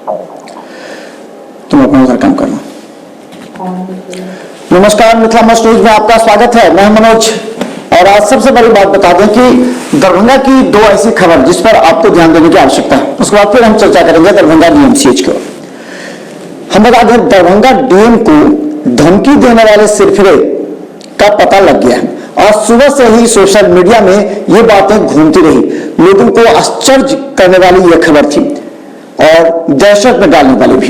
तुम अपना उधर काम करना। नमस्कार, मिथिला मस्ट न्यूज में आपका स्वागत है। मैं मनोज। और आज सबसे बड़ी बात बता दें कि दरभंगा की दो ऐसी खबर जिस पर आपको ध्यान देने की आवश्यकता है। उसके बाद फिर हम चर्चा करेंगे दरभंगा डीएमसीएच की ओर। हम बता दें, दरभंगा डीएम को धमकी देने वाले सिरफिरे का पता लग गया है। आज सुबह से ही सोशल मीडिया में ये बातें घूमती रही। लोगों को आश्चर्य करने वाली यह खबर थी और दहशत में डालने वाली भी।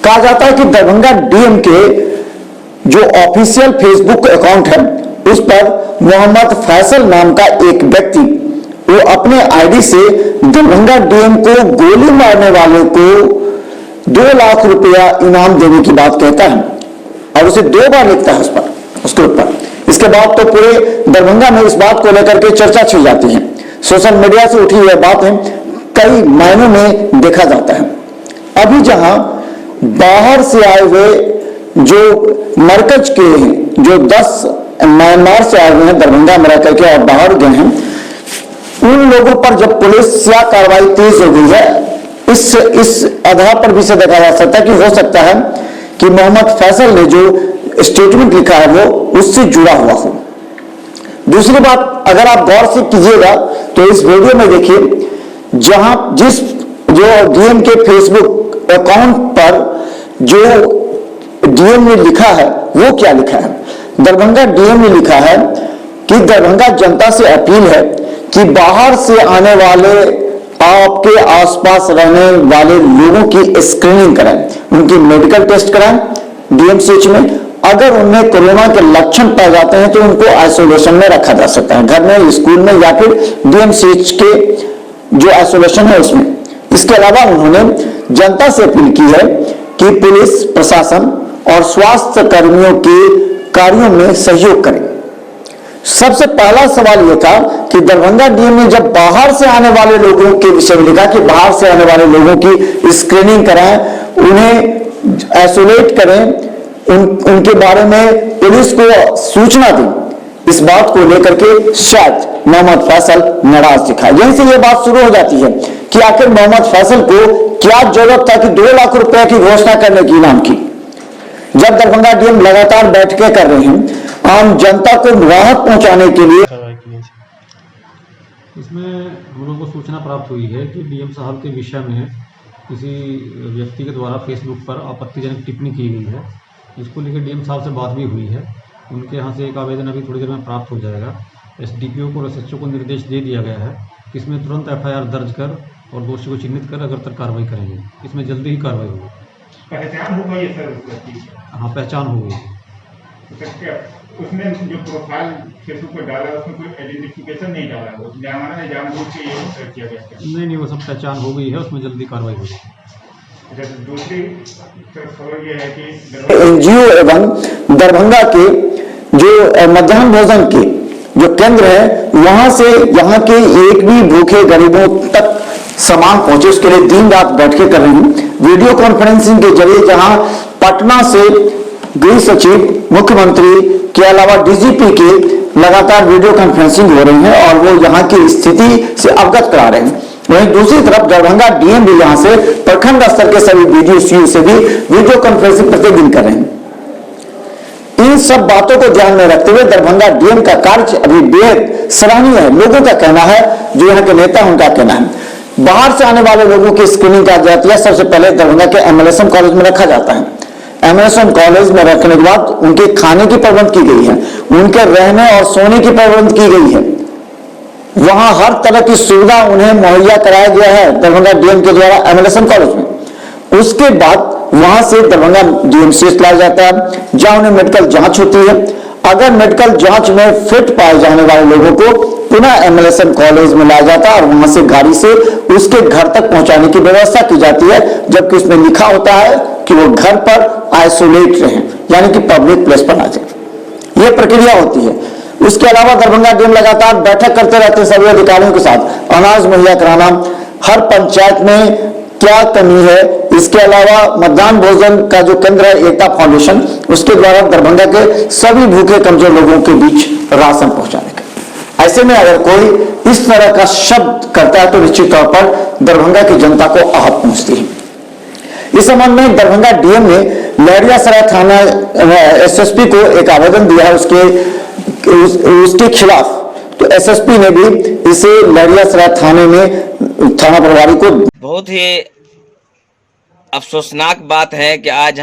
कहा जाता है कि दरभंगा डीएम के जो ऑफिशियल फेसबुक अकाउंट है उस पर मोहम्मद फैसल नाम का एक व्यक्ति वो अपने आईडी से दरभंगा डीएम को गोली मारने वाले को 2 लाख रुपया इनाम देने की बात कहता है और उसे 2 बार लिखता है उसके ऊपर। इसके बाद तो पूरे दरभंगा में इस बात को लेकर के चर्चा छिड़ जाती है। सोशल मीडिया से उठी यह बात है कई मायनों में देखा जाता है। अभी जहां बाहर से आए हुए जो मरकज के हैं, जो 10 म्यांमार से आए हुए हैं दरभंगा में रह करके और बाहर गए हैं, उन लोगों पर जब पुलिस या कार्रवाई तेज हो गई है, इस आधार पर भी से देखा जा सकता है कि हो सकता है कि मोहम्मद फैसल ने जो स्टेटमेंट लिखा है वो उससे जुड़ा हुआ हो। दूसरी बात अगर आप गौर से कीजिएगा तो इस वीडियो में देखिए, जहां जो डीएम के फेसबुक अकाउंट पर जो डीएम ने लिखा है वो क्या लिखा है। दरभंगा डीएम ने लिखा है कि दरभंगा जनता से अपील है कि बाहर से आने वाले आपके आसपास रहने वाले लोगों की स्क्रीनिंग कराएं, उनकी मेडिकल टेस्ट कराएं डीएमसीएच में। अगर उनमें कोरोना के लक्षण पाए जाते हैं तो उनको आइसोलेशन में रखा जा सकता है, घर में, स्कूल में या फिर डीएमसीएच के जो आइसोलेशन है उसमें। इसके अलावा उन्होंने जनता से अपील की है कि पुलिस प्रशासन और स्वास्थ्य कर्मियों के कार्यों में सहयोग करें। सबसे पहला सवाल यह था कि दरभंगा डीएम ने जब बाहर से आने वाले लोगों के विषय में लिखा कि बाहर से आने वाले लोगों की स्क्रीनिंग कराएं, उन्हें आइसोलेट करें, उनके बारे में पुलिस को सूचना दें। इस बात को लेकर के शायद मोहम्मद फैसल नाराज दिखा। यहीं से यह बात शुरू हो जाती है कि आखिर मोहम्मद फैसल को क्या जरूरत था कि 2 लाख रुपए की घोषणा करने की इनाम की, जब दरभंगा डीएम लगातार बैठकें कर रहे हैं आम जनता को राहत पहुंचाने के लिए। इसमें हम लोगों को सूचना प्राप्त हुई है कि डीएम साहब के विषय में किसी व्यक्ति के द्वारा फेसबुक पर आपत्तिजनक टिप्पणी की गई है। इसको लेकर डीएम साहब से बात भी हुई है। उनके यहाँ से एक आवेदन अभी थोड़ी देर में प्राप्त हो जाएगा। एसडीपीओ को और एसएचओ को निर्देश दे दिया गया है कि इसमें तुरंत एफआईआर दर्ज कर और दोषी को चिन्हित कर अगर तक कार्रवाई करेंगे। इसमें जल्दी ही कार्रवाई होगी। पहचान हो गई है सर? हाँ, पहचान हो गई। उसने जो प्रोफाइल फेसबुक पर डाला उसमें कोई आइडेंटिफिकेशन नहीं डाला, वो जानबूझ के ये किया गया? नहीं, वो सब पहचान हो गई है, उसमें जल्दी कार्रवाई होगी। दूसरी खबर यह है कि एनजीओ एवं दरभंगा के जो मध्याह्न भोजन के जो केंद्र है वहां से यहाँ के एक भी भूखे गरीबों तक सामान पहुंचे, उसके लिए दिन रात बैठकें कर रही हैं वीडियो कॉन्फ्रेंसिंग के जरिए। जहां पटना से गृह सचिव, मुख्यमंत्री के अलावा डीजीपी के लगातार वीडियो कॉन्फ्रेंसिंग हो रही है और वो यहाँ की स्थिति से अवगत करा रहे हैं। वहीं दूसरी तरफ दरभंगा डीएम भी यहां से प्रखंड स्तर के सभी बीडीओ से भी वीडियो कॉन्फ्रेंसिंग प्रतिदिन कर रहे हैं। इन सब बातों को ध्यान में रखते हुए दरभंगा डीएम का कार्य अभी बेहद सराहनीय है। लोगों का कहना है, जो यहाँ के नेता उनका कहना है, बाहर से आने वाले लोगों की स्क्रीनिंग की जाती है। सबसे पहले दरभंगा के एमएलएसएम कॉलेज में रखा जाता है। एमएलएसएम कॉलेज में रखने के बाद उनके खाने की प्रबंध की गई है, उनके रहने और सोने की प्रबंध की गई है। वहां हर तरह की सुविधा उन्हें मुहैया कराया गया है दरभंगा डीएम के द्वारा एमएलएसएम कॉलेज में। उसके बाद वहां से दरभंगा डीएमसीएच लाया जाता है जहां उन्हें मेडिकल जांच होती है। अगर मेडिकल जांच में फिट पाए जाने वाले लोगों को पुनः एमएलएसएम कॉलेज में लाया जाता है और वहां से गाड़ी से उसके घर तक पहुंचाने की व्यवस्था की जाती है, जबकि उसमें लिखा होता है कि वो घर पर आइसोलेट रहें, यानी कि पब्लिक प्लेस पर ना जाए। यह प्रक्रिया होती है। उसके अलावा दरभंगा डीएम लगातार बैठक करते रहते हैं सभी अधिकारियों के साथ। अनाज मुहैया कराना, हर पंचायत में क्या कमी है, इसके अलावा मध्याह्न भोजन का जो केंद्र है एकता फाउंडेशन, उसके द्वारा दरभंगा के सभी भूखे कमजोर लोगों के बीच राशन पहुंचाने का। ऐसे में अगर कोई इस तरह का शब्द करता है तो निश्चित तौर पर दरभंगा की जनता को आहत पहुंचती है। इस संबंध में दरभंगा डीएम ने लहरियासराय थाना एसएसपी को एक आवेदन दिया है उसके खिलाफ। तो एसएसपी ने भी इसे लहरियासराय थाने में थाना प्रभारी को बहुत ही अफसोसनाक बात है कि आज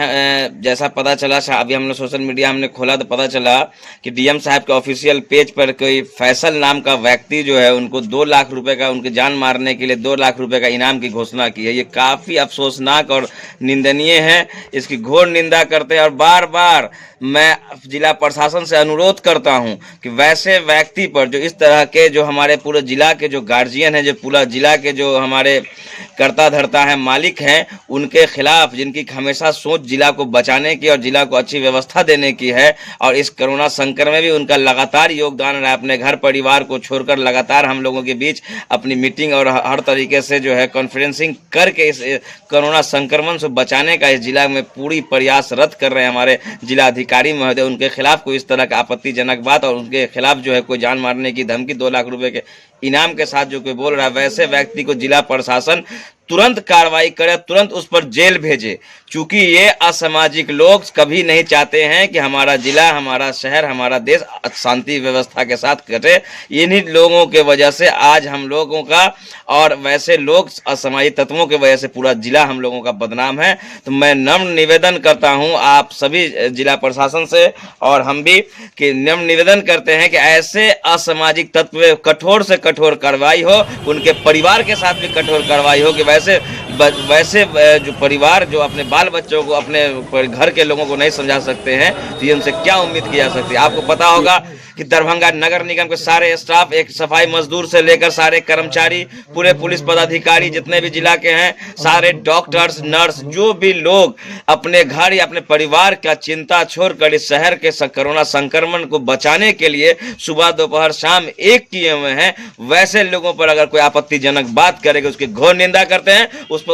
जैसा पता चला, अभी हमने सोशल मीडिया हमने खोला तो पता चला कि डीएम साहब के ऑफिशियल पेज पर कोई फैसल नाम का व्यक्ति जो है उनको 2 लाख रुपए का, उनकी जान मारने के लिए 2 लाख रुपए का इनाम की घोषणा की है। ये काफ़ी अफसोसनाक और निंदनीय है, इसकी घोर निंदा करते हैं। और बार बार मैं जिला प्रशासन से अनुरोध करता हूं कि वैसे व्यक्ति पर जो इस तरह के, जो हमारे पूरे जिला के जो गार्जियन हैं, जो पूरा जिला के जो हमारे करता धरता है मालिक हैं, उनके खिलाफ, जिनकी हमेशा सोच जिला को बचाने की और जिला को अच्छी व्यवस्था देने की है, और इस कोरोना संकट में भी उनका लगातार योगदान रहा, अपने घर परिवार को छोड़कर लगातार हम लोगों के बीच अपनी मीटिंग और हर तरीके से जो है कॉन्फ्रेंसिंग करके इस कोरोना संक्रमण से बचाने का इस जिला में पूरी प्रयासरत कर रहे हैं हमारे जिला अधिकारी महोदय। उनके खिलाफ कोई इस तरह का आपत्तिजनक बात और उनके खिलाफ जो है कोई जान मारने की धमकी 2 लाख रुपए के इनाम के साथ जो कोई बोल रहा है, वैसे व्यक्ति को जिला प्रशासन तुरंत कार्रवाई करे, तुरंत उस पर जेल भेजे। चूंकि ये असामाजिक लोग कभी नहीं चाहते हैं कि हमारा जिला, हमारा शहर, हमारा देश शांति व्यवस्था के साथ कटे। इन्हीं लोगों के वजह से आज हम लोगों का और वैसे लोग असामाजिक तत्वों की वजह से पूरा जिला हम लोगों का बदनाम है। तो मैं नम्र निवेदन करता हूं आप सभी जिला प्रशासन से और हम भी कि नम्र निवेदन करते हैं कि ऐसे असामाजिक तत्व कठोर से कठोर कार्रवाई हो, उनके परिवार के साथ भी कठोर कार्रवाई हो कि वैसे जो परिवार जो अपने बाल बच्चों को, अपने घर के लोगों को नहीं समझा सकते हैं, तो ये उनसे क्या उम्मीद की जा सकती है। आपको पता होगा कि दरभंगा नगर निगम के सारे स्टाफ, एक सफाई मजदूर से लेकर सारे कर्मचारी, पूरे पुलिस पदाधिकारी जितने भी जिला के हैं, सारे डॉक्टर्स, नर्स, जो भी लोग अपने घर या अपने परिवार का चिंता छोड़कर इस शहर के कोरोना संक्रमण को बचाने के लिए सुबह दोपहर शाम एक किए हुए हैं, वैसे लोगों पर अगर कोई आपत्तिजनक बात करेगा उसकी घोर निंदा करते हैं, उस पर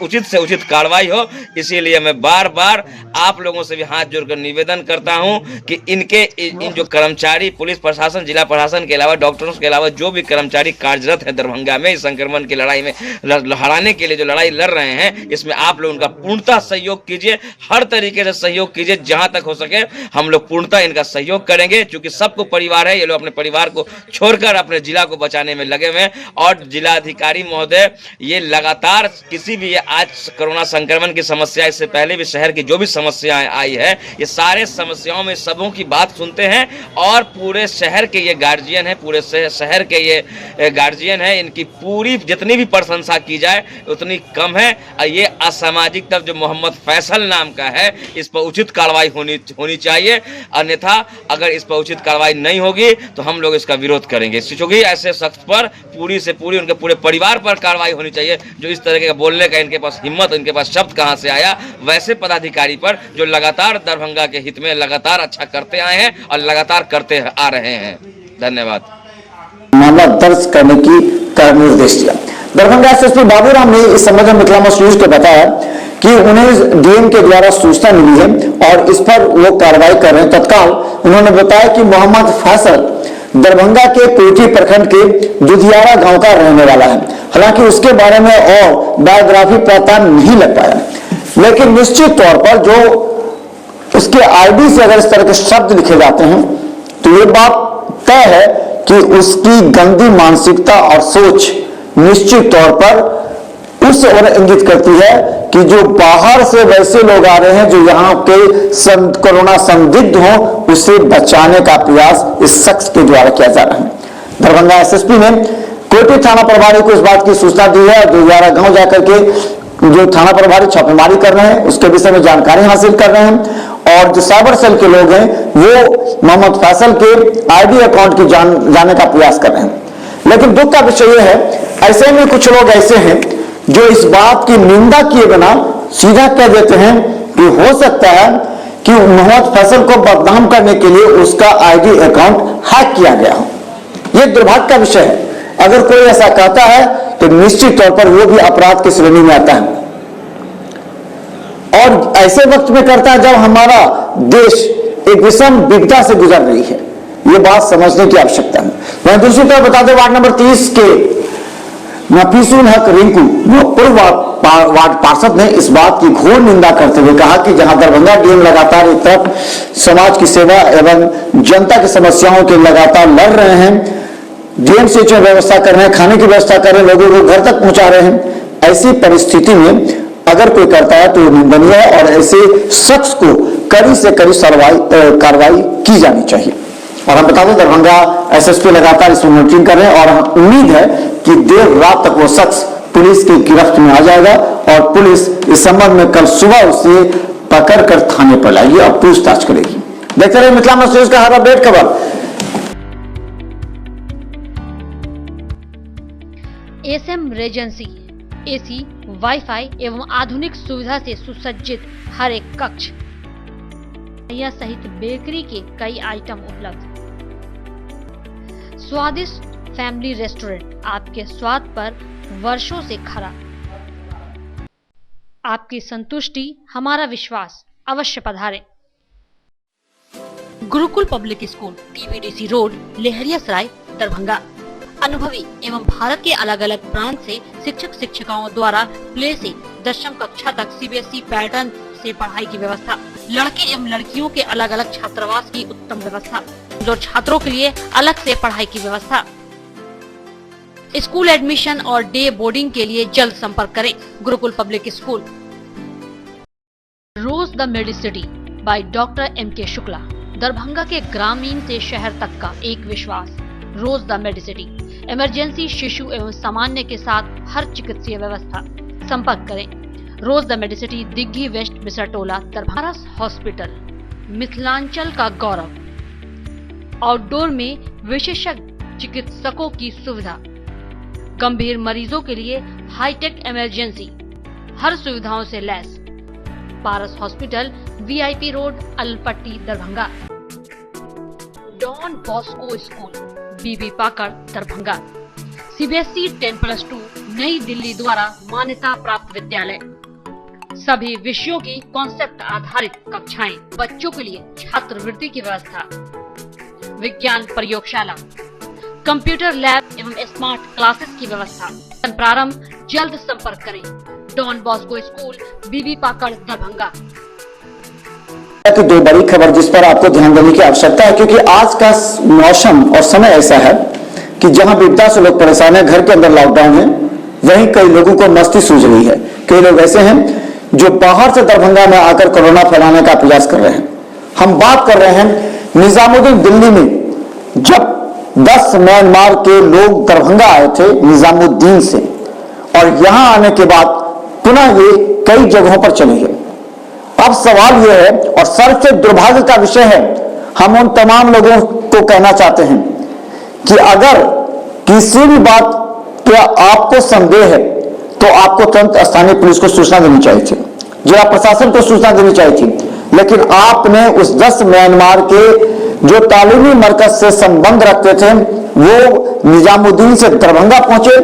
उचित से उचित कार्रवाई हो। इसीलिए मैं बार बार आप लोगों से भी हाथ जोड़कर निवेदन करता हूं कि इन जो कर्मचारी, पुलिस प्रशासन, जिला प्रशासन के अलावा, डॉक्टरों के अलावा जो भी कर्मचारी कार्यरत है दरभंगा में इस संक्रमण की लड़ाई में हराने के लिए जो लड़ाई लड़ रहे हैं, इसमें आप लोग उनका पूर्णतः सहयोग कीजिए, हर तरीके से सहयोग कीजिए। जहां तक हो सके हम लोग पूर्णतः इनका सहयोग करेंगे, क्योंकि सबको परिवार है। ये लोग अपने परिवार को छोड़कर अपने जिला को बचाने में लगे हुए हैं। और जिला अधिकारी महोदय ये लगातार किसी भी आज कोरोना संक्रमण की समस्या, इससे पहले भी शहर की जो भी समस्याएं आई है, ये सारे समस्याओं में सबों की बात सुनते हैं और पूरे शहर के ये गार्जियन है, पूरे शहर के ये गार्जियन है, इनकी पूरी जितनी भी प्रशंसा की जाए उतनी कम है। और ये असामाजिक तत्व जो मोहम्मद फैसल नाम का है, इस पर उचित कार्रवाई होनी चाहिए। अन्यथा अगर इस पर उचित कार्रवाई नहीं होगी तो हम लोग इसका विरोध करेंगे। क्योंकि ऐसे शख्स पर पूरी से पूरी उनके पूरे परिवार पर कार्रवाई होनी चाहिए। जो इस तरह का बोलने का इनके पास हिम्मत, इनके पास शब्द कहां से आया, वैसे पदाधिकारी पर जो लगातार दरभंगा के हित में लगातार अच्छा करते आए हैं और लगातार करते आ रहे हैं। धन्यवाद। मामला दर्ज करने का निर्देश दिया। दरभंगा एसएसपी बाबूराम ने इस संबंध में मिथिलामस न्यूज को बताया कि उन्हें डीएम के द्वारा सूचना मिली है और इस पर वो कार्रवाई कर रहे हैं। तत्काल उन्होंने बताया कि मोहम्मद फैसल दरभंगा के कोठी प्रखंड के दुधियारा गांव का रहने वाला है। हालांकि उसके बारे में और बायोग्राफी पता नहीं लग पाया, लेकिन निश्चित तौर पर जो उसके आईडी से अगर इस तरह के शब्द लिखे जाते हैं तो ये बात तय है कि उसकी गंदी मानसिकता और सोच निश्चित तौर पर उस ओर इंगित करती है कि जो बाहर से वैसे लोग आ रहे हैं जो यहाँ के कोरोना संदिग्ध हों, उसे बचाने का प्रयास इस शख्स के द्वारा किया जा रहा है। दरभंगा एसएसपी ने कोठी थाना प्रभारी को इस बात की सूचना दी है। दुधियारा गांव जाकर के जो थाना प्रभारी छापेमारी कर रहे हैं उसके विषय में जानकारी हासिल कर रहे हैं और जो साइबर सेल के लोग हैं वो मोहम्मद फैसल के आईडी अकाउंट की जाने का प्रयास कर रहे हैं। लेकिन दुख का विषय यह है, ऐसे में कुछ लोग ऐसे हैं जो इस बात की निंदा किए बिना सीधा कह देते हैं कि हो सकता है कि मोहम्मद फैसल को बदनाम करने के लिए उसका आईडी अकाउंट हैक किया गया हो। यह दुर्भाग्य का विषय है। अगर कोई ऐसा कहता है तो निश्चित तौर पर वो भी अपराध की श्रेणी में आता है और ऐसे वक्त में करता है जब हमारा देश एक विषम विपदा से गुजर रही है। ये बात समझने की आवश्यकता है। वहीं दूसरी तरफ बता दें, वार्ड नंबर 30 के नफीसुल हक रिंकू वो पूर्व वार्ड पार्षद ने इस बात की घोर निंदा करते हुए कहा कि जहां दरभंगा डीएम लगातार एक तरफ समाज की सेवा एवं जनता की समस्याओं के लगातार लड़ रहे हैं, डीएमसीएच में व्यवस्था कर रहे हैं, खाने की व्यवस्था कर रहे हैं, लोगों को घर तक पहुंचा रहे हैं, ऐसी परिस्थिति में अगर कोई करता है तो निंदनीय है और ऐसे शख्स को कड़ी से कड़ी कार्रवाई की जानी चाहिए। और हम बता दें दरभंगा एसएसपी लगातार इसमें मॉनिटरिंग कर रहे हैं और उम्मीद है कि देर रात तक वो शख्स पुलिस की गिरफ्त में आ जाएगा और पुलिस इस संबंध में कल सुबह उसे पकड़कर थाने पर लाएगी और पूछताछ करेगी। देखते रहिए मिथिला न्यूज का हर अपडेट खबर। एसएम रेजेंसी एसी, वाईफाई एवं आधुनिक सुविधा से सुसज्जित हर एक कक्ष यह सहित बेकरी के कई आइटम उपलब्ध। स्वादिष्ट फैमिली रेस्टोरेंट आपके स्वाद पर वर्षों से खरा। आपकी संतुष्टि हमारा विश्वास, अवश्य पधारें। Gurukul public school, TBDC road, Laheriasarai, Darbhanga. अनुभवी एवं भारत के अलग अलग प्रांत से शिक्षक शिक्षिकाओं द्वारा प्ले से दशम कक्षा तक सीबीएसई पैटर्न से पढ़ाई की व्यवस्था। लड़के एवं लड़कियों के अलग अलग छात्रावास की उत्तम व्यवस्था। जो छात्रों के लिए अलग से पढ़ाई की व्यवस्था। स्कूल एडमिशन और डे बोर्डिंग के लिए जल्द संपर्क करें। Gurukul public school. Rose the Medicity by doctor M K. Shukla. Darbhanga के ग्रामीण से शहर तक का एक विश्वास। रोज द मेडिसिटी। इमरजेंसी, शिशु एवं सामान्य के साथ हर चिकित्सीय व्यवस्था। संपर्क करें। Rose the Medicity, Digghi west, Bisartola, Darbhanga. Hospital, Mithilanchal का गौरव। आउटडोर में विशेषज्ञ चिकित्सकों की सुविधा। गंभीर मरीजों के लिए हाईटेक इमरजेंसी, हर सुविधाओं से लैस। Paras hospital, VIP road, Alpatti, Darbhanga. Don Bosco school, Bibi Pakar, Darbhanga. CBSE 10+2 नई दिल्ली द्वारा मान्यता प्राप्त विद्यालय। सभी विषयों की कॉन्सेप्ट आधारित कक्षाएं। बच्चों के लिए छात्रवृत्ति की व्यवस्था। विज्ञान प्रयोगशाला, कंप्यूटर लैब एवं स्मार्ट क्लासेस की व्यवस्था। प्रारंभ, जल्द संपर्क करें। Don Bosco school, Bibi Pakar, Darbhanga. की दो बड़ी खबर जिस पर आपको ध्यान देने की आवश्यकता है, क्योंकि आज का मौसम और समय ऐसा है कि जहां विपदा से लोग परेशान हैं, घर के अंदर लॉकडाउन है, वहीं कई लोगों को मस्ती सूझ रही है। कई लोग ऐसे हैं जो बाहर से दरभंगा में आकर कोरोना फैलाने का प्रयास कर रहे हैं। हम बात कर रहे हैं निजामुद्दीन दिल्ली में, जब 10 म्यांमार के लोग दरभंगा आए थे निजामुद्दीन से, और यहां आने के बाद पुनः ये कई जगहों पर चले गए। अब सवाल यह है और सबसे दुर्भाग्य का विषय है, हम उन तमाम लोगों को कहना चाहते हैं कि अगर किसी भी बात पे आपको संदेह है तो आपको तुरंत स्थानीय पुलिस को सूचना देनी चाहिए थी, जिला प्रशासन को सूचना देनी चाहिए थी। लेकिन आपने उस 10 म्यांमार के जो तालीमी मरकज से संबंध रखते थे वो निजामुद्दीन से दरभंगा पहुंचे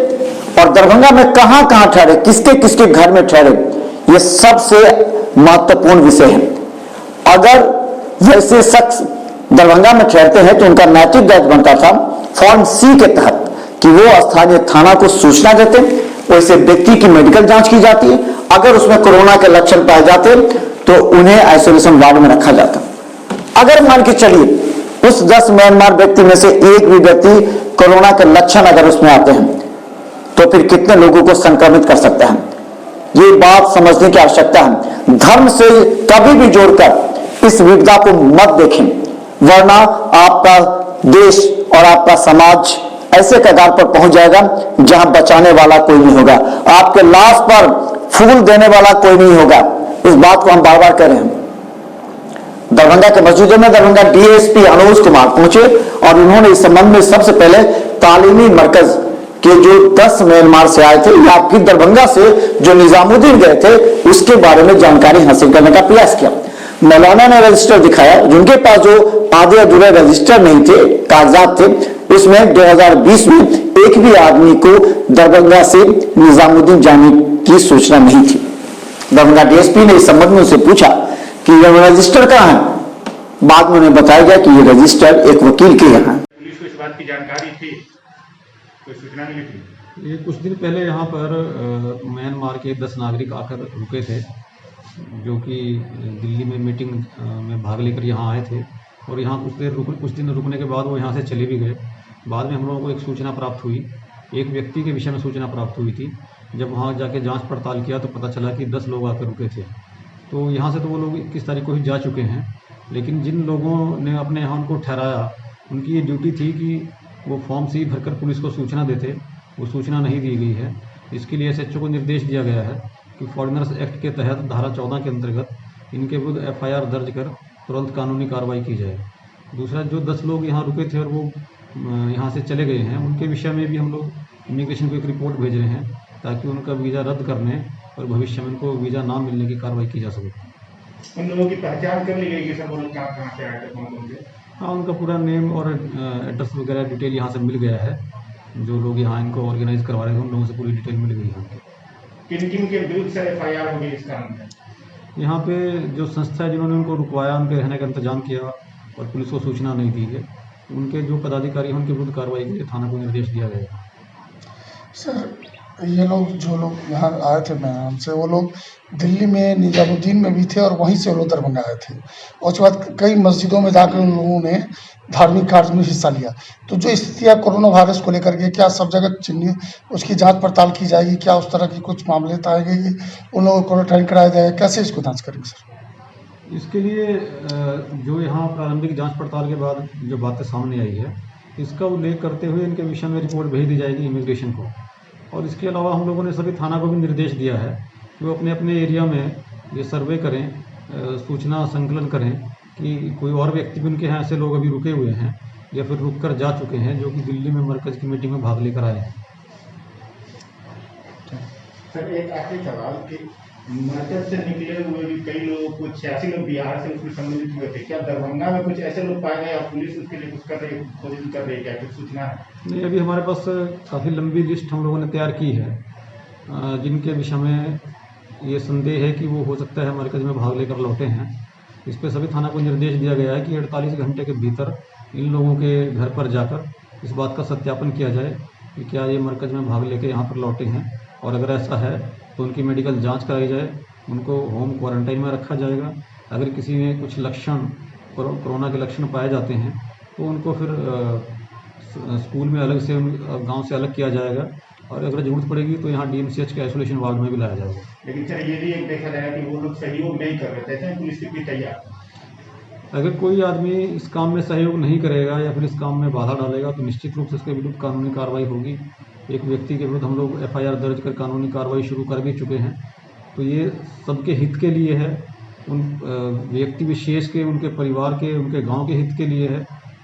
और दरभंगा में कहां कहां ठहरे, किसके किसके घर में ठहरे, ये सबसे महत्वपूर्ण विषय है। अगर वैसे शख्स दरभंगा में ठहरते हैं तो उनका नैतिक दायित्व बनता था फॉर्म सी के तहत कि वो स्थानीय थाना को सूचना देते, वैसे व्यक्ति की मेडिकल जांच की जाती है, अगर उसमें कोरोना के लक्षण पाए जाते तो उन्हें आइसोलेशन वार्ड में रखा जाता। अगर मान के चलिए उस 10 म्यांमार व्यक्ति में से एक भी व्यक्ति कोरोना के लक्षण अगर उसमें आते हैं तो फिर कितने लोगों को संक्रमित कर सकता है, ये बात समझने की आवश्यकता है। धर्म से कभी भी जोड़कर इस विपदा को मत देखें, वरना आपका देश और आपका समाज ऐसे कगार पर पहुंच जाएगा जहां बचाने वाला कोई नहीं होगा, आपके लाश पर फूल देने वाला कोई नहीं होगा। इस बात को हम बार बार कह रहे हैं। दरभंगा के मस्जिदों में दरभंगा डीएसपी अनुज कुमार पहुंचे और उन्होंने इस संबंध में सबसे पहले तालीमी मरकज के जो 10 म्यांमार से आए थे या फिर दरभंगा से जो निजामुद्दीन गए थे उसके बारे में जानकारी हासिल करने का प्रयास किया। मौलाना ने रजिस्टर दिखाया, जिनके पास जो आधे अधूरे रजिस्टर नहीं थे, कागजात थे, उसमें 2020 में एक भी आदमी को दरभंगा से निजामुद्दीन जाने की सूचना नहीं थी। दरभंगा डीएसपी ने इस संबंध में उनसे पूछा कि यह रजिस्टर कहां है। बाद में उन्हें बताया गया कि यह रजिस्टर एक वकील के यहाँ है। पुलिस को इस बात की जानकारी थी, कोई सूचना मिली थी? ये कुछ दिन पहले यहाँ पर म्यांमार के 10 नागरिक आकर रुके थे, जो कि दिल्ली में मीटिंग में भाग लेकर यहाँ आए थे और यहाँ कुछ दिन रुकने के बाद वो यहाँ से चले भी गए। बाद में हम लोगों को एक सूचना प्राप्त हुई, एक व्यक्ति के विषय में सूचना प्राप्त हुई थी। जब वहाँ जाके जांच पड़ताल किया तो पता चला कि 10 लोग आकर रुके थे। तो यहाँ से तो वो लोग 21 तारीख को ही जा चुके हैं, लेकिन जिन लोगों ने अपने यहाँ उनको ठहराया, उनकी ये ड्यूटी थी कि वो फॉर्म सी भरकर पुलिस को सूचना देते। वो सूचना नहीं दी गई है। इसके लिए SHO को निर्देश दिया गया है कि फॉरेनर्स एक्ट के तहत धारा 14 के अंतर्गत इनके विरुद्ध FIR दर्ज कर तुरंत कानूनी कार्रवाई की जाए। दूसरा, जो 10 लोग यहाँ रुके थे और वो यहाँ से चले गए हैं, उनके विषय में भी हम लोग इमिग्रेशन को एक रिपोर्ट भेज रहे हैं ताकि उनका वीज़ा रद्द करने और भविष्य में उनको वीज़ा ना मिलने की कार्रवाई की जा सके। उन लोगों की पहचान कर ली गई कि सब लोग कहाँ से आए थे, कौन से? हाँ, उनका पूरा नेम और एड्रेस वगैरह डिटेल यहाँ से मिल गया है। जो लोग यहाँ इनको ऑर्गेनाइज करवा रहे हैं उन लोगों से पूरी डिटेल मिल गई यहाँ की। किन किन के विरुद्ध से FIR हो गई इस काम में? यहाँ पे जो संस्था है जिन्होंने उनको रुकवाया, उनके रहने का इंतजाम किया और पुलिस को सूचना नहीं दी है, उनके जो पदाधिकारी हैं उनके विरुद्ध कार्रवाई के लिए थाना को निर्देश दिया गया है। सर, ये लोग जो लोग यहाँ आए थे म्यांमार से, वो लोग दिल्ली में निजामुद्दीन में भी थे और वहीं से वो लोग दरभंगा आए थे और उसके बाद कई मस्जिदों में जाकर उन लोगों ने धार्मिक कार्य में हिस्सा लिया। तो जो स्थिति है कोरोना वायरस को लेकर के, क्या सब जगह चिन्हित उसकी जांच पड़ताल की जाएगी? क्या उस तरह की कुछ मामले आएंगे कि उन लोगों को क्वारंटाइन कराया जाएगा? कैसे इसको जाँच करेंगे सर? इसके लिए जो यहाँ प्रारंभिक जांच पड़ताल के बाद जो बातें सामने आई है, इसका उल्लेख करते हुए इनके विषय में रिपोर्ट भेज दी जाएगी इमिग्रेशन को। और इसके अलावा हम लोगों ने सभी थाना को भी निर्देश दिया है कि वो अपने अपने एरिया में ये सर्वे करें, सूचना संकलन करें कि कोई और व्यक्ति भी उनके यहाँ ऐसे लोग अभी रुके हुए हैं या फिर रुक कर जा चुके हैं, जो कि दिल्ली में मरकज़ की मीटिंग में भाग लेकर आए हैं। सर, एक आखिरी सवाल कि मरकज से निकले हुए भी कई लोग, कुछ 86 लोग बिहार से उसमें सम्मिलित हुए थे, क्या दरभंगा में कुछ ऐसे लोग पाए गए या पुलिस उसके लिए कुछ कर रही, कोशिश कर रही है, क्या कुछ सूचना है? नहीं, अभी हमारे पास काफ़ी लंबी लिस्ट हम लोगों ने तैयार की है, जिनके विषय में ये संदेह है कि वो हो सकता है मरकज़ में भाग लेकर लौटे हैं। इस पर सभी थाना को निर्देश दिया गया है कि 48 घंटे के भीतर इन लोगों के घर पर जाकर इस बात का सत्यापन किया जाए कि क्या ये मरकज़ में भाग लेकर यहाँ पर लौटे हैं, और अगर ऐसा है तो उनकी मेडिकल जांच कराई जाए, उनको होम क्वारंटाइन में रखा जाएगा। अगर किसी में कुछ लक्षण, कोरोना के लक्षण पाए जाते हैं तो उनको फिर स्कूल में अलग से, गांव से अलग किया जाएगा, और अगर जरूरत पड़ेगी तो यहाँ DMCH के आइसोलेशन वार्ड में भी लाया जाएगा। लेकिन सर, ये भी एक देखा जाएगा कि वो लोग सहयोग नहीं कर रहे थे, ऐसे पुलिस कितनी तैयार? अगर कोई आदमी इस काम में सहयोग नहीं करेगा या फिर इस काम में बाधा डालेगा तो निश्चित रूप से उसके विरुद्ध कानूनी कार्रवाई होगी। एक व्यक्ति के विरुद्ध हम लोग FIR दर्ज कर कानूनी कार्रवाई शुरू कर भी चुके हैं। तो ये सबके हित के लिए है, उन व्यक्ति विशेष के, उनके परिवार के, उनके गांव के हित के लिए है,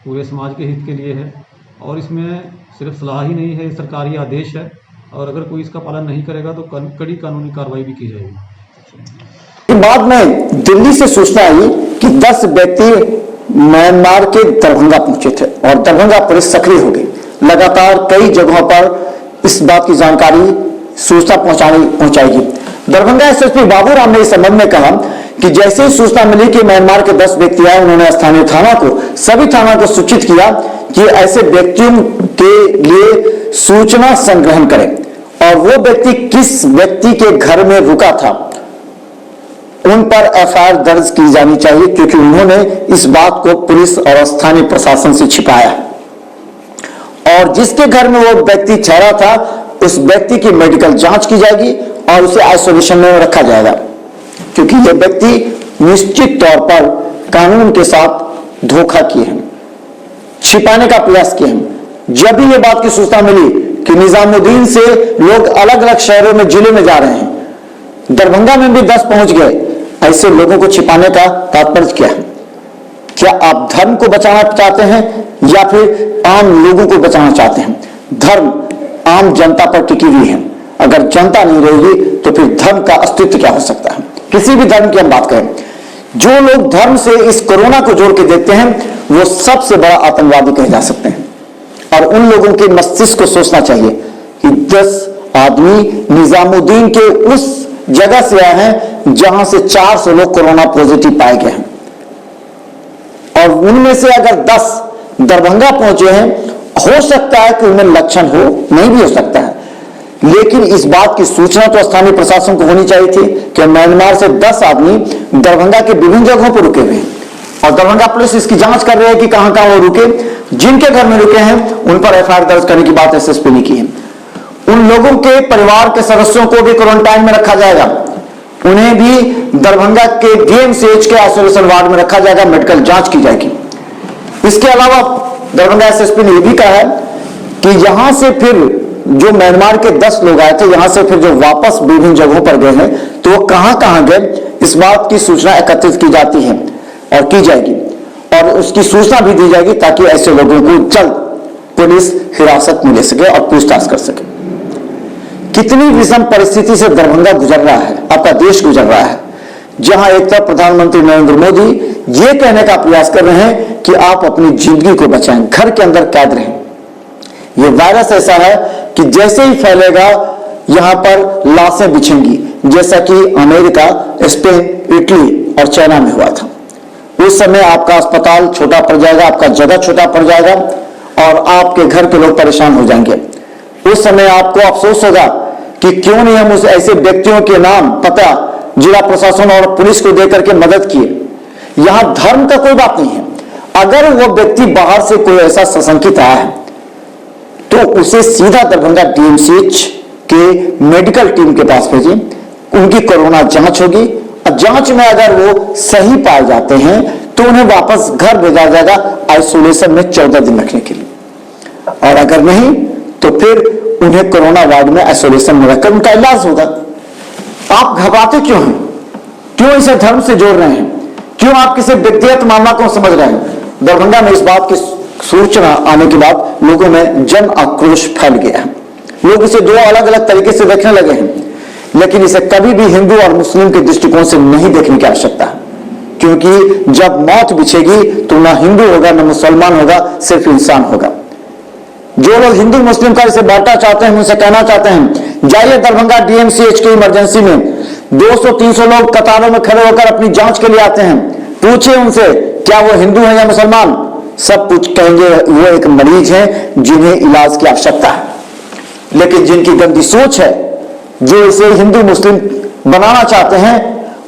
पूरे समाज के हित के लिए है। और इसमें सिर्फ सलाह ही नहीं है, सरकारी आदेश है, और अगर कोई इसका पालन नहीं करेगा तो कड़ी कानूनी कार्रवाई भी की जाएगी। बाद में दिल्ली से सूचना आई कि 10 व्यक्ति म्यांमार के दरभंगा पहुंचे थे और दरभंगा पुलिस सक्रिय हो गई। लगातार कई जगहों पर इस बात की जानकारी, सूचना पहुंचाएगी। दरभंगा SSP बाबूराम ने इस संबंध में कहा कि जैसे ही सूचना मिली कि म्यांमार के 10 व्यक्ति आए, उन्होंने स्थानीय थाना को, सभी थाना को सूचित किया कि ऐसे व्यक्तियों के लिए सूचना संग्रहण करें और वो व्यक्ति किस व्यक्ति के घर में रुका था उन पर FIR दर्ज की जानी चाहिए, क्योंकि उन्होंने इस बात को पुलिस और स्थानीय प्रशासन से छिपाया है। और जिसके घर में वो व्यक्ति ठहरा था उस व्यक्ति की मेडिकल जांच की जाएगी और उसे आइसोलेशन में रखा जाएगा, क्योंकि ये व्यक्ति निश्चित तौर पर कानून के साथ धोखा किए हैं, छिपाने का प्रयास किए हैं। जब भी ये बात की सूचना मिली कि निजामुद्दीन से लोग अलग अलग शहरों में, जिले में जा रहे हैं, दरभंगा में भी 10 पहुंच गए, ऐसे लोगों को छिपाने का तात्पर्य क्या है? क्या आप धर्म को बचाना चाहते हैं या फिर आम लोगों को बचाना चाहते हैं? धर्म आम जनता पर टिकी हुई है, अगर जनता नहीं रहेगी तो फिर धर्म का अस्तित्व क्या हो सकता है? किसी भी धर्म की हम बात करें, जो लोग धर्म से इस कोरोना को जोड़ के देखते हैं वो सबसे बड़ा आतंकवादी कहे जा सकते हैं। और उन लोगों के मस्तिष्क को सोचना चाहिए कि 10 आदमी निजामुद्दीन के उस जगह से आए हैं जहां से 400 लोग कोरोना पॉजिटिव पाए गए हैं, और उनमें से अगर 10 दरभंगा पहुंचे हैं, हो सकता है कि उनमें लक्षण हो, नहीं भी हो सकता है, लेकिन इस बात की सूचना तो स्थानीय प्रशासन को होनी चाहिए थी कि म्यांमार से 10 आदमी दरभंगा के विभिन्न जगहों पर रुके हुए हैं और दरभंगा पुलिस इसकी जांच कर रही है कि कहां कहां वो रुके। जिनके घर में रुके हैं उन पर एफआईआर दर्ज करने की बात एसएसपी ने की है। उन लोगों के परिवार के सदस्यों को भी क्वारंटाइन में रखा जाएगा, उन्हें भी दरभंगा के डीएमसीएच के आइसोलेशन वार्ड में रखा जाएगा, मेडिकल जांच की जाएगी। इसके अलावा दरभंगा एसएसपी ने यह भी कहा है कि यहां से फिर जो म्यांमार के 10 लोग आए थे, यहां से फिर जो वापस विभिन्न जगहों पर गए हैं तो वो कहां कहां गए, इस बात की सूचना एकत्रित की जाती है और की जाएगी और उसकी सूचना भी दी जाएगी ताकि ऐसे लोगों को जल्द पुलिस हिरासत में ले सके और पूछताछ कर सके। कितनी विषम परिस्थिति से दरभंगा गुजर रहा है, आपका देश गुजर रहा है, जहां एक तरफ प्रधानमंत्री नरेंद्र मोदी ये कहने का प्रयास कर रहे हैं कि आप अपनी जिंदगी को बचाएं, घर के अंदर कैद रहें। यह वायरस ऐसा है कि जैसे ही फैलेगा यहां पर लाशें बिछेंगी, जैसा कि अमेरिका, स्पेन, इटली और चाइना में हुआ था। उस समय आपका अस्पताल छोटा पड़ जाएगा, आपका जगह छोटा पड़ जाएगा और आपके घर के लोग परेशान हो जाएंगे। उस समय आपको अफसोस होगा कि क्यों नहीं हम उस ऐसे व्यक्तियों के नाम, पता जिला प्रशासन और पुलिस को देकर के मदद किए। यहां धर्म का कोई बात नहीं है। अगर वो व्यक्ति बाहर से कोई ऐसा सशंकित आया है तो उसे सीधा दरभंगा डीएमसीएच के मेडिकल टीम के पास भेजें, उनकी कोरोना जांच होगी और जांच में अगर वो सही पाए जाते हैं तो उन्हें वापस घर भेजा जाएगा आइसोलेशन में 14 दिन रखने के लिए, और अगर नहीं तो फिर उन्हें कोरोना वार्ड में आइसोलेशन में रखकर उनका इलाज होगा। आप घबराते क्यों हैं? क्यों इसे धर्म से जोड़ रहे हैं? क्यों आप किसी व्यक्तिगत मामला को समझ रहे हैं? दरभंगा में इस बात की सूचना आने के बाद लोगों में जन आक्रोश फैल गया है। लोग इसे दो अलग अलग तरीके से देखने लगे हैं, लेकिन इसे कभी भी हिंदू और मुस्लिम के दृष्टिकोण से नहीं देखने की आवश्यकता है, क्योंकि जब मौत बिछेगी तो ना हिंदू होगा ना मुसलमान होगा, सिर्फ इंसान होगा। जो लोग हिंदू मुस्लिम का इसे बांटना चाहते हैं, उनसे कहना चाहते हैं, जाइए दरभंगा डीएमसीएच की इमरजेंसी में 200-300 लोग कतारों में खड़े होकर अपनी जांच के लिए आते हैं, पूछिए उनसे क्या वो हिंदू है या मुसलमान, सब कुछ कहेंगे वो एक मरीज है जिन्हें इलाज की आवश्यकता है। लेकिन जिनकी गंदी सोच है, जो इसे हिंदू मुस्लिम बनाना चाहते हैं,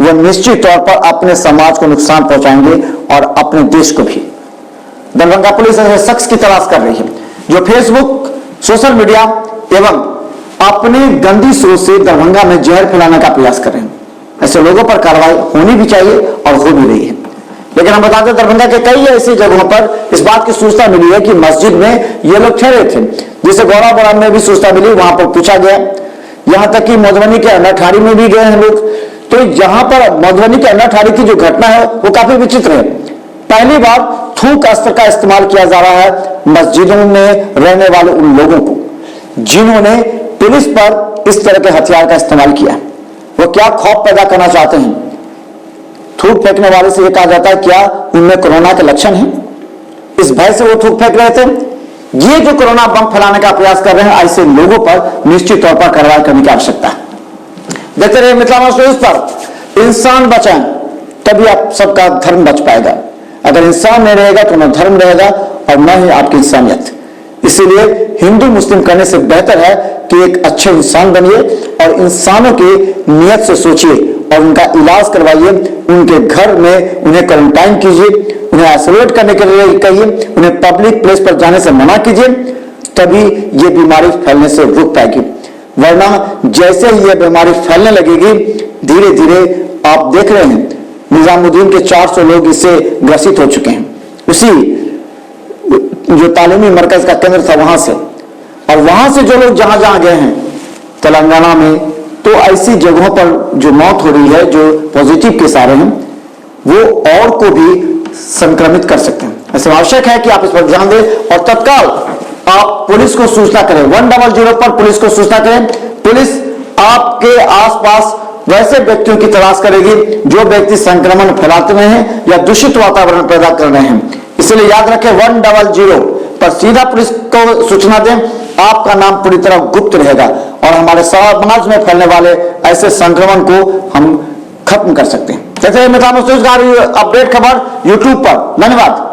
वह निश्चित तौर पर अपने समाज को नुकसान पहुंचाएंगे और अपने देश को भी। दरभंगा पुलिस ऐसे शख्स की तलाश कर रही है जो फेसबुक, सोशल मीडिया एवं अपने गंदी सोच से दरभंगा में जहर फैलाने का प्रयास कर रहे हैं। ऐसे लोगों पर कार्रवाई होनी भी चाहिए और हो भी रही है। लेकिन हम बताते हैं दरभंगा के कई ऐसी जगहों पर इस बात की सूचना मिली है कि मस्जिद में ये लोग ठहरे थे, जिसे गौराबोड़ा में भी सूचना मिली, वहां पर पूछा गया। यहां तक कि मधुबनी के अनाठारी में भी गए हैं लोग। तो यहां पर मधुबनी के अनाठारी की जो घटना है वो काफी विचित्र है। पहली बार थूक अस्त्र का इस्तेमाल किया जा रहा है मस्जिदों में रहने वाले उन लोगों को जिन्होंने पुलिस पर इस तरह के हथियार का इस्तेमाल किया। वो क्या खौफ पैदा करना चाहते हैं? थूक फेंकने वाले से यह कहा जाता है क्या उनमें कोरोना के लक्षण हैं? इस भय से वो थूक फेंक रहे थे। ये जो कोरोना बम फैलाने का प्रयास कर रहे हैं, ऐसे लोगों पर निश्चित तौर पर कार्रवाई करने की आवश्यकता है। देखते रहिए मिथिला न्यूज़ पर। इंसान बचाएं तभी आप सबका धर्म बच पाएगा। अगर इंसान नहीं रहेगा तो न धर्म रहेगा और न ही आपकी इंसानियत। इसीलिए हिंदू मुस्लिम करने से बेहतर है कि एक अच्छे इंसान बनिए और इंसानों की नियत से सोचिए और उनका इलाज करवाइए। उनके घर में उन्हें क्वारंटाइन कीजिए, उन्हें आइसोलेट करने के लिए कहिए, उन्हें पब्लिक प्लेस पर जाने से मना कीजिए, तभी ये बीमारी फैलने से रुक पाएगी। वरना जैसे ही ये बीमारी फैलने लगेगी, धीरे धीरे आप देख रहे हैं निजामुद्दीन के 400 लोग इससे ग्रसित हो चुके हैं, उसी जो तालीमी मरकज का केंद्र था वहां से। और वहां से जो लोग जहां जहां गए हैं तेलंगाना में, तो ऐसी जगहों पर जो मौत हो रही है, जो पॉजिटिव केस आ रहे हैं, वो और को भी संक्रमित कर सकते हैं। ऐसे आवश्यक है कि आप इस पर ध्यान दें और तत्काल आप पुलिस को सूचना करें। 100 पर पुलिस को सूचना करें। पुलिस आपके आसपास वैसे व्यक्तियों की तलाश करेगी जो व्यक्ति संक्रमण फैलाते रहे हैं या दूषित वातावरण पैदा कर रहे हैं। इसलिए याद रखें 100 पर सीधा पुलिस को सूचना दें। आपका नाम पूरी तरह गुप्त रहेगा और हमारे समाज में फैलने वाले ऐसे संक्रमण को हम खत्म कर सकते हैं। जैसे मिथिला न्यूज़ का अपडेट खबर यूट्यूब पर। धन्यवाद।